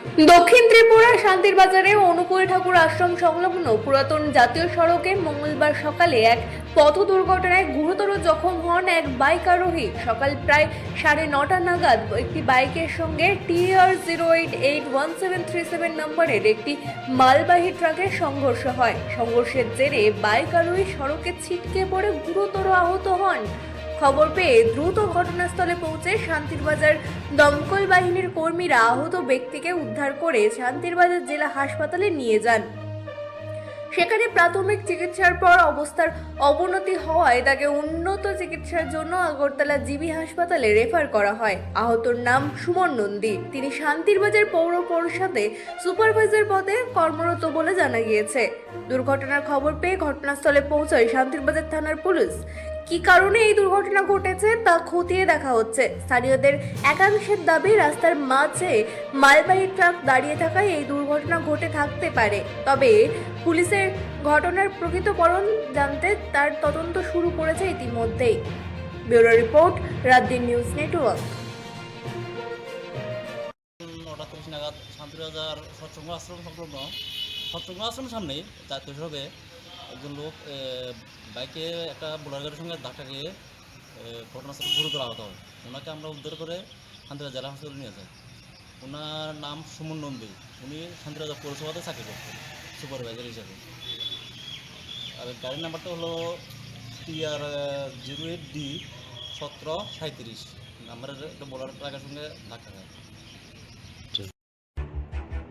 দক্ষিণ ত্রিপুরা শান্তির বাজারে অনুকূল ঠাকুর আশ্রম সংলগ্ন পুরাতন জাতীয় সড়কে মঙ্গলবার সকালে এক পথ দুর্ঘটনায় গুরুতর জখম হন এক বাইক আরোহী। সকাল প্রায় 9:30 নাগাদ একটি বাইকের সঙ্গে TR088177 নম্বরের একটি মালবাহী ট্রাকের সংঘর্ষ হয়। সংঘর্ষের জেরে বাইক আরোহী সড়কে ছিটকে পড়ে গুরুতর আহত হন। খবর পেয়ে দ্রুত ঘটনাস্থলে পৌঁছে শান্তিরবাজার দমকল বাহিনীর কর্মীরা আহত ব্যক্তিকে উদ্ধার করে শান্তিরবাজার জেলা হাসপাতালে নিয়ে যান। সেখানে প্রাথমিক চিকিৎসার পর অবস্থার অবনতি হওয়ায় তাকে উন্নত চিকিৎসার জন্য আগরতলা জিবি হাসপাতালে রেফার করা হয়। আহতর নাম সুমন নন্দী। তিনি শান্তিরবাজার পৌর পরিষদে সুপারভাইজার পদে কর্মরত বলে জানা গিয়েছে। দুর্ঘটনার খবর পেয়ে ঘটনাস্থলে পৌঁছায় শান্তিরবাজার থানার পুলিশ। কি কারণে এই দুর্ঘটনা ঘটেছে তা খতিয়ে দেখা হচ্ছে। স্থানীয়দের একাংশের দাবি, রাস্তার মাঝে মালবাহী ট্রাক দাঁড়িয়ে থাকায় এই দুর্ঘটনা ঘটে থাকতে পারে। তবে পুলিশের ঘটনার প্রকৃত কারণ জানতে তার তদন্ত শুরু করেছে ইতিমধ্যেই। Bureau report, রাতদিন news network. 9:30 নাগাদ শান্তিবাজার সৎসঙ্গ আশ্রম সংলগ্ন সৎসঙ্গ আশ্রমের সামনে জাতীয় সড়কে একজন লোক বাইকে একটা বোলার গাড়ির সঙ্গে ধাক্কা খেয়ে ঘটনাস্থলে গুরুতর আহত হয়। ওনাকে আমরা উদ্ধার করে শান্তিবাজার জেলা হাসপাতালে নিয়ে যাই। ওনার নাম সুমন নন্দী। উনি শান্তিবাজার পৌরসভাতে চাকরি করতেন সুপারভাইজার হিসাবে। আর গাড়ির নাম্বারটা হলো TR08D 1737 নাম্বারের একটা বোলার ট্রাকের সঙ্গে ধাক্কা খায়।